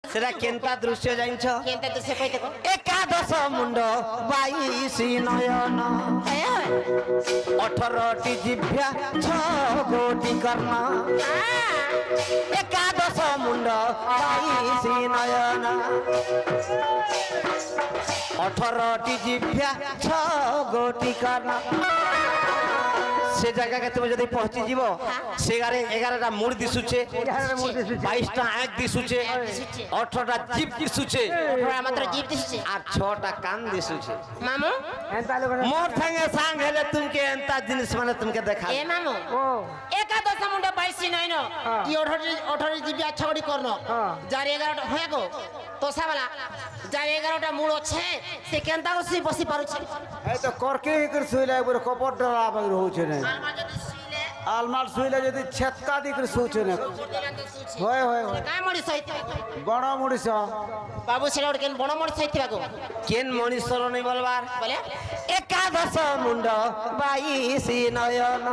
সেটা কেনতা দৃশ্য জানিছ? কেনতা দৃশ্য কই দেখো। একাদশ মুন্ড 22 নয়ন 18টি জিহ্বা 6 কোটি কর্ণ। একাদশ মুন্ড 22 নয়ন 18টি জিহ্বা 6 কোটি কর্ণ। সে জায়গাকে তুমি যদি পৌঁছি যাব সেগারে 11টা মুড় দিশুছে, 22টা আঁখ দিশুছে, 18টা জিভ দিশুছে, মাত্র জিভ দিশুছে আর 6টা কান দিশুছে। মামু মোর সঙ্গে সাং হেলে তুমকে এন্তা জিনিস মানে তুমকে দেখা। এ মামু একাদশ মুন্ড 22 নয়ন ই 18 জিবি 6 কোটি কর্ণ যার 11টা হয়ে গো তোষাবালা যার 11টা মূল আছে সে কেনতা বসি বসি পারুছে। এই তো করকে করে শুইলে একবার কপট ডরা বাগ রহুছে না। আলমা যদি শুইলে আলমার শুইলে যদি ছেতকা দি করে শুছে না। হয় হয় হয় কাই মরি সইতে বড় মরিস বাবু সেটা কেন বড় মরি সইতে বাগো কেন মনীশ্বর নেই বলবার বলে একাদশ মুন্ড 22 নয়ন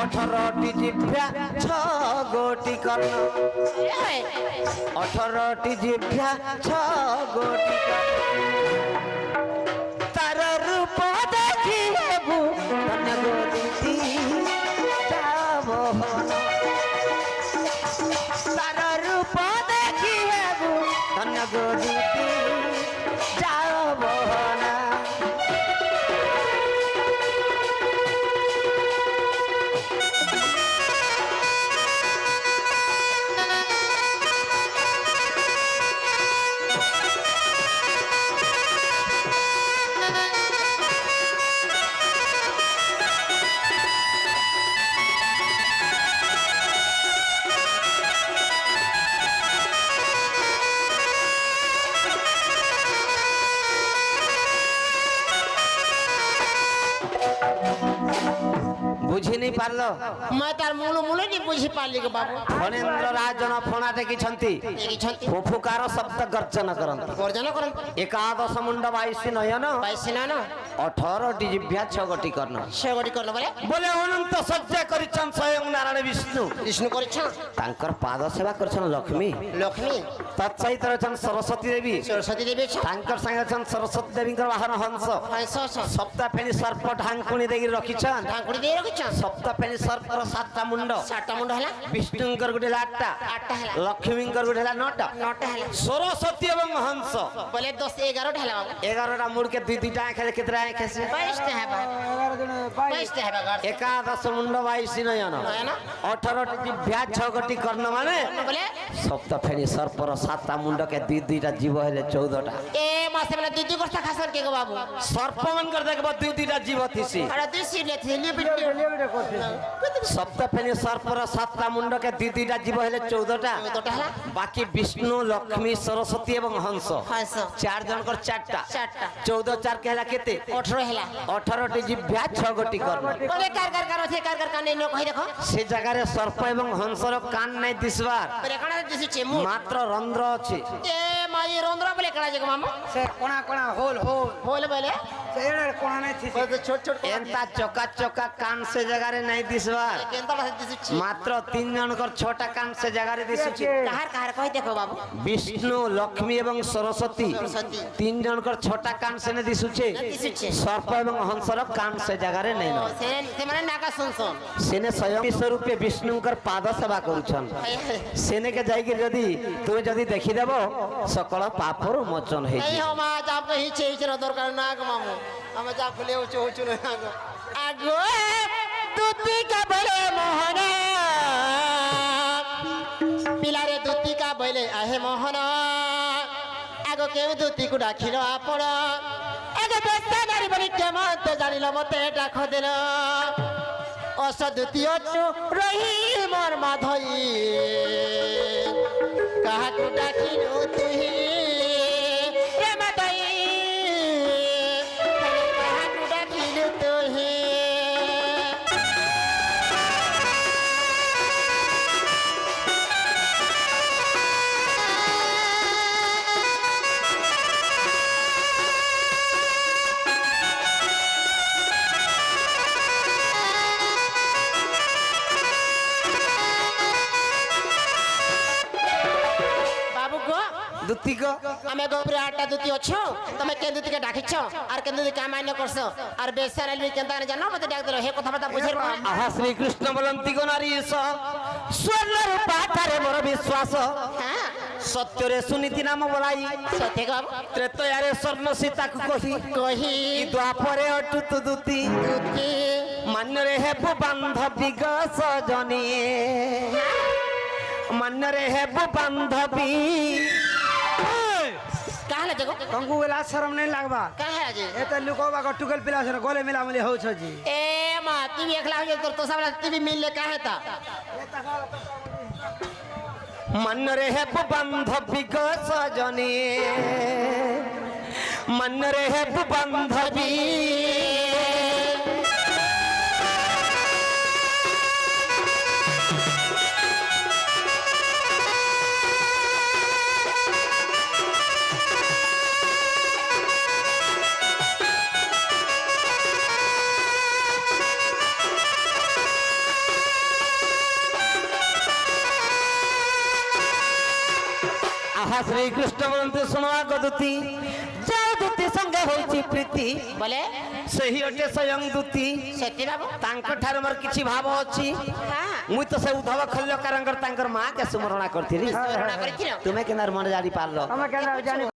18টি জিহ্বা 6 কোটি কর্ণ। 18টি জিহ্বা 6 কোটি কর্ণ। তার রূপ দেখিবু ধন্য গোদিতি যাব। তার রূপ দেখিবু ধন্য গোদিতি যাব না। বুঝি নি পারলো? মই তার মূল মূল নি বুঝি পারলি গো বাবু। ফণেন্দ্র রাজন ফণা টেকিছন্তি, দেখিছন্তি ফুফুକାର শব্দ গর্জন କରନ୍ତି। গর্জন করন একাদশ মুন্ড 22 নয়ন 22 নয়ন 18টি জিহ্বা 6 কোটি কর্ণ। 6 কোটি কর্ণ বলে বলে অনন্ত সজ্জা করিছন স্বয়ং নারায়ণ বিষ্ণু। বিষ্ণু করিছ তাঙ্কর পাদ সেবা করছন লক্ষ্মী। লক্ষ্মী তৎসহিত রয়েছেন সরস্বতী দেবী। সরস্বতী দেবী ছ তাঙ্কর সাঙ্গে অছেন সরস্বতী দেবীঙ্কর বাহন হংস। হংস ছ সপ্তাহ ফেনি সর্প ঢাঙ্কুনি দেই রখিছন। ঢাকুড়ি দিয়ে রখিছ সপ্তাহ ফেনি সর্পর 7টা মুন্ড। 7টা মুন্ড হলা বিষ্ণুঙ্কর গুটে 8টা, 8টা হলা লক্ষ্মীঙ্কর গুটে 9টা, 9টা হলা সরস্বতী এবং হংস বলে 10 11টা হলা বাবু 11টা মুড়কে 2টা আঁখে কেতরা আঁখে 22টা হেবা 22টা হেবা গার একাদশ মুন্ড 22 নয়ন নয়ন 18টি জিহ্বা 6 কোটি কর্ণ মানে বলে সপ্তাহ ফেনি সর্পর 7টা মুন্ডকে 2টা জীব হলে 14টা। এ মাসে মানে দুই দুই করতে খাসন কে গো বাবু সর্প মানকর দেখব 2টা জীব থিসি। আরে দুই সিলে থিলি বিটি সপ্তাহ ফেনি সর্পর 7টা মুন্ডকে 2টা জীব হলে 14টা। 14টা হলা বাকি বিষ্ণু লক্ষ্মী সরস্বতী এবং হংস হংস 4 জনকর 4টা, 4টা 14 4 কে হলা কেতে 18 হেলা 18টি জিহ্বা 6 কোটি কর্ণ। বলে কার আছে কার কানে নো কই দেখো সে জায়গায় সর্প এবং হংসর কান নাই দিসবার, বলে কানা দিছে মু মাত্র রন্ধ্র আছে। এ মাই রন্দ্র বলে কানা যে মামা সে কোনা কোনা হোল হোল বলে বলে সেড়ে কোনা নাই থিস ছোট ছোট এন্তা চকা চকা কান সে জায়গায় নাই দিসবার, কেনতা ভাষা দিছে মাত্র 3 জনকর 6টা কান সে জায়গায় দিশুছে। কাহার কই দেখো বাবু বিষ্ণু লক্ষ্মী এবং সরস্বতী সরস্বতী 3 জনকর 6টা কান সেনে দিশুছে। দিশুছে। সর্প এবং হংসর কান সে জায়গায় নাই না। সে মানে নাকা শুনছন সেনে স্বয়ং স্বরূপে বিষ্ণুঙ্কর পাদ সেবা করুছন। সেনেকে যাইকি যদি তুমি যদি দেখি দেব সকল পাপর মোচন হই। এই হমা যাব হিচে হিচে দরকার না গো মামু আমরা যা ফুলে উচো উচো না গো আগো দুতি কা বলে মোহনা পিলারে দুতি কা বলে আহে মোহনা আগো কেউ দুতি কু ডাকিল আপন আগো বেস্তা নারী বলি কেমন তো জানিল মতে ডাক দেল অসদুতি অটু রহি মোর মাধই কাহাকু ডাকিলু তুহি রে মাধই কাহাকু ডাকিলু তুহি দুতিক ଆମେ ଗୋପରେ ଆଠଟା ଦୁତି ଅଛୁ ତମେ କେନ୍ ଦୁତିକେ ଡାକିଛ ଆର କେନ୍ ଦୁତି କାମାନ୍ୟ କରଛ ଆର ବେସାର ଆଲି କେନ୍ତା ଜାନ ମତେ ଡାକ ଦେଲ ହେ କଥାବାର୍ତ୍ତା ବୁଝେର আহা শ্রীকৃষ্ণ বলন্তি গো নারী স্বর্ণ রূপা তারে মোর বিশ্বাস হ্যাঁ সত্যরে সুনীতি নাম বলাই সত্যি গো ত্রেতয়ারে স্বর্ণ সীতাকু কহি কহি দ্বাপরে অটুত দুতি দুতি মান্যরে হেবু বান্ধবী গ সজনী মান্যরে হেবু বান্ধবী কাহলে দেখো तुमको वो लाज शर्म नहीं लगवा কাহে আজি ये तो लुकोबा को टुकल पिला से गोले मिला मिले हो छ जी ए मा तू भी एकला हो तो सब तू भी मिल ले काहे ता মান্যরে হেবু বান্ধবী গ সজনী মান্যরে হেবু বান্ধবী আহা শ্রীকৃষ্ণ বলতে শোনা গদুতি যাও দুতি সঙ্গে হইছি প্রীতি বলে সেই অটে স্বয়ং দুতি সত্যি বাবু তাঙ্ক ঠারে মোর কিছু ভাব ଅଛି হ্যাঁ মুই তো সে উদ্ধব খল্যকারঙ্কর তাঙ্কর মা কে সুমরণা করଥିଲି স্মরণ করেছিল তুমি কেনার মনে জানি পারলো हमें कहना जानी